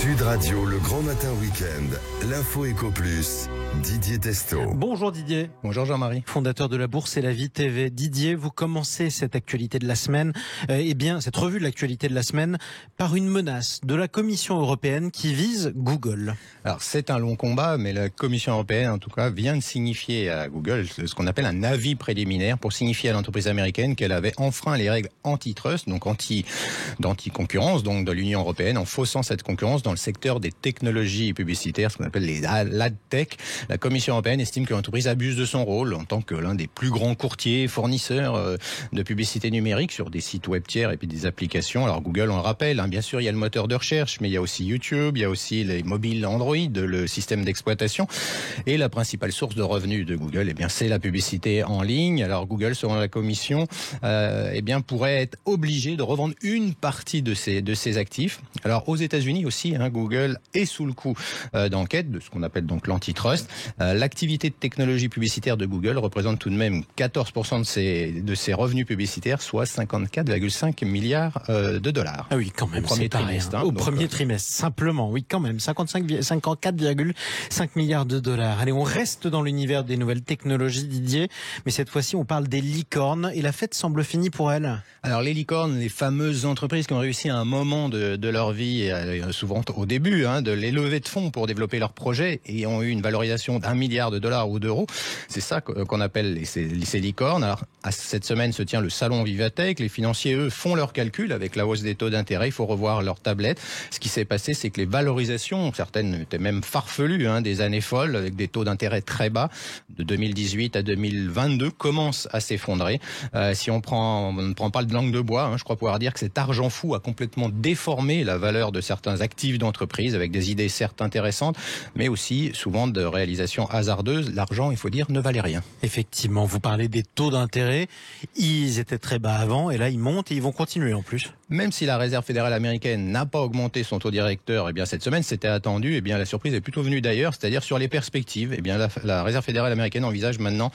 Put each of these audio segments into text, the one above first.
Sud Radio, le grand matin week-end, l'info Éco Plus, Didier Testo. Bonjour Didier. Bonjour Jean-Marie. Fondateur de la Bourse et la Vie TV. Didier, vous commencez cette actualité de la semaine, cette revue de l'actualité de la semaine, par une menace de la Commission européenne qui vise Google. Alors c'est un long combat, mais la Commission européenne en tout cas vient de signifier à Google ce qu'on appelle un avis préliminaire pour signifier à l'entreprise américaine qu'elle avait enfreint les règles antitrust, donc d'anti-concurrence, donc de l'Union européenne, en faussant cette concurrence dans le secteur des technologies publicitaires, ce qu'on appelle les ad-tech. La Commission européenne estime que l'entreprise abuse de son rôle en tant que l'un des plus grands courtiers, fournisseurs de publicité numérique sur des sites web tiers et puis des applications. Alors Google, on le rappelle, bien sûr, il y a le moteur de recherche, mais il y a aussi YouTube, il y a aussi les mobiles Android, le système d'exploitation. Et la principale source de revenus de Google, c'est la publicité en ligne. Alors Google, selon la Commission, pourrait être obligé de revendre une partie de ses actifs. Alors aux États-Unis aussi, Google est sous le coup d'enquête de ce qu'on appelle donc l'antitrust. L'activité de technologie publicitaire de Google représente tout de même 14% de ses revenus publicitaires, soit 54,5 milliards de dollars. Ah oui, quand même, premier trimestre. Au premier trimestre, simplement, oui, quand même, 54,5 milliards de dollars. Allez, on reste dans l'univers des nouvelles technologies, Didier, mais cette fois-ci, on parle des licornes et la fête semble finie pour elles. Alors les licornes, les fameuses entreprises qui ont réussi à un moment de leur vie, souvent au début, de les lever de fonds pour développer leurs projets et ont eu une valorisation d'1 milliard de dollars ou d'euros. C'est ça qu'on appelle ces licornes. Alors cette semaine se tient le salon Vivatech. Les financiers, eux, font leurs calculs avec la hausse des taux d'intérêt. Il faut revoir leur tablette. Ce qui s'est passé, c'est que les valorisations, certaines étaient même farfelues, des années folles avec des taux d'intérêt très bas, de 2018 à 2022, commencent à s'effondrer. Si on ne prend pas de langue de bois, je crois pouvoir dire que cet argent fou a complètement déformé la valeur de certains actifs d'entreprise avec des idées certes intéressantes, mais aussi souvent de réalisations hasardeuses. L'argent, il faut dire, ne valait rien. Effectivement, vous parlez des taux d'intérêt. Ils étaient très bas avant et là, ils montent et ils vont continuer en plus. Même si la Réserve fédérale américaine n'a pas augmenté son taux directeur, cette semaine, c'était attendu. La surprise est plutôt venue d'ailleurs, c'est-à-dire sur les perspectives. La Réserve fédérale américaine envisage maintenant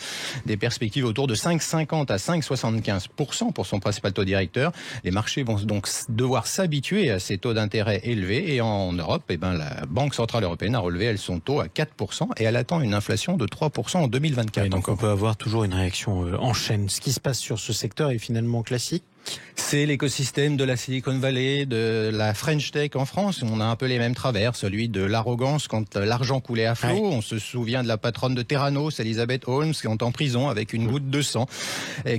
des perspectives autour de 5,50 à 5,75% pour son principal taux directeur. Les marchés vont donc devoir s'habituer à ces taux d'intérêt élevés. Et en Europe, la Banque centrale européenne a relevé son taux à 4% et elle attend une inflation de 3% en 2024. Oui, donc on peut avoir toujours une réaction en chaîne. Ce qui se passe sur ce secteur est finalement classique. C'est l'écosystème de la Silicon Valley, de la French Tech en France. On a un peu les mêmes travers, celui de l'arrogance quand l'argent coulait à flot. Ouais. On se souvient de la patronne de Theranos, Elizabeth Holmes, qui est en prison avec une goutte de sang,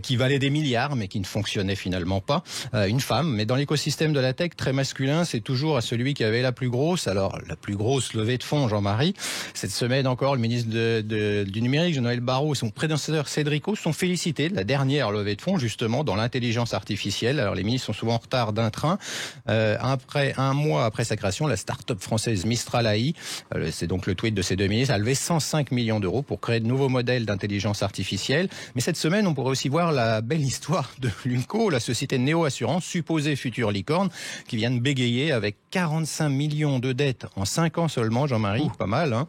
qui valait des milliards, mais qui ne fonctionnait finalement pas. Une femme, mais dans l'écosystème de la tech, très masculin, c'est toujours à celui qui avait la plus grosse. Alors, la plus grosse levée de fonds, Jean-Marie. Cette semaine encore, le ministre du numérique, Jean-Noël Barrot, et son prédécesseur Cédrico sont félicités de la dernière levée de fonds, justement, dans l'intelligence artificielle. Alors les ministres sont souvent en retard d'un train. Un mois après sa création, la start-up française Mistral AI, c'est donc le tweet de ces deux ministres, a levé 105 millions d'euros pour créer de nouveaux modèles d'intelligence artificielle. Mais cette semaine, on pourrait aussi voir la belle histoire de Lunco, la société Néo Assurance, supposée future licorne, qui vient de bégayer avec 45 millions de dettes en 5 ans seulement, Jean-Marie, pas mal,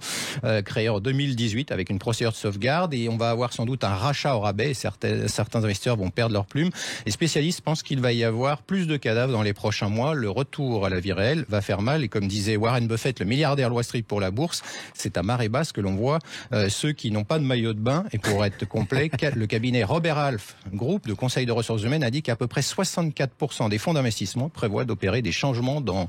créée en 2018 avec une procédure de sauvegarde, et on va avoir sans doute un rachat au rabais, et certains investisseurs vont perdre leur plume. Les spécialistes pensent qu'il va y avoir plus de cadavres dans les prochains mois. Le retour à la vie réelle va faire mal, et comme disait Warren Buffett, le milliardaire Wall Street pour la bourse, c'est à marée basse que l'on voit ceux qui n'ont pas de maillot de bain. Et pour être complet, le cabinet Robert Half, groupe de conseil de ressources humaines, a dit qu'à peu près 64% des fonds d'investissement prévoient d'opérer des changements dans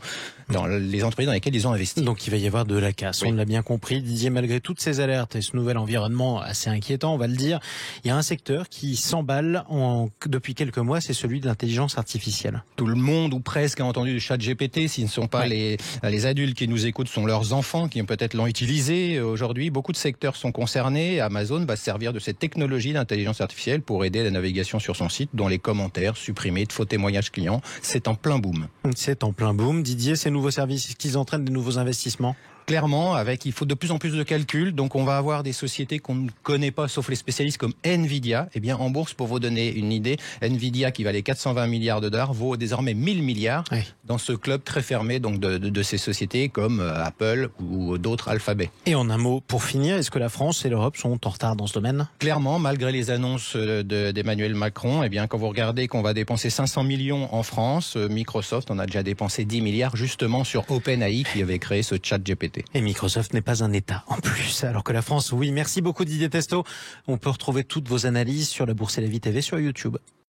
les entreprises dans lesquelles ils ont investi. Donc il va y avoir de la casse, oui. On l'a bien compris. Didier, malgré toutes ces alertes et ce nouvel environnement assez inquiétant, on va le dire, il y a un secteur qui s'emballe depuis quelques mois, c'est celui de l'intelligence artificielle. Tout le monde, ou presque, a entendu du ChatGPT. S'ils ne sont pas les adultes qui nous écoutent, sont leurs enfants qui peut-être l'ont utilisé. Aujourd'hui, beaucoup de secteurs sont concernés. Amazon va se servir de cette technologie d'intelligence artificielle pour aider la navigation sur son site, dont les commentaires supprimés, de faux témoignages clients. C'est en plein boom. C'est en plein boom. Didier, ces nouveaux services, qu'ils entraînent des nouveaux investissements? Clairement, il faut de plus en plus de calculs, donc on va avoir des sociétés qu'on ne connaît pas, sauf les spécialistes comme Nvidia. Eh bien, en bourse, pour vous donner une idée, Nvidia, qui valait 420 milliards de dollars, vaut désormais 1000 milliards dans ce club très fermé donc de ces sociétés comme Apple ou d'autres, Alphabet. Et en un mot, pour finir, est-ce que la France et l'Europe sont en retard dans ce domaine? Clairement, malgré les annonces d'Emmanuel Macron, eh bien, quand vous regardez qu'on va dépenser 500 millions en France, Microsoft en a déjà dépensé 10 milliards justement sur OpenAI qui avait créé ce chat GPT. Et Microsoft n'est pas un État en plus, alors que la France, oui. Merci beaucoup Didier Testo. On peut retrouver toutes vos analyses sur la Bourse et la Vie TV sur YouTube.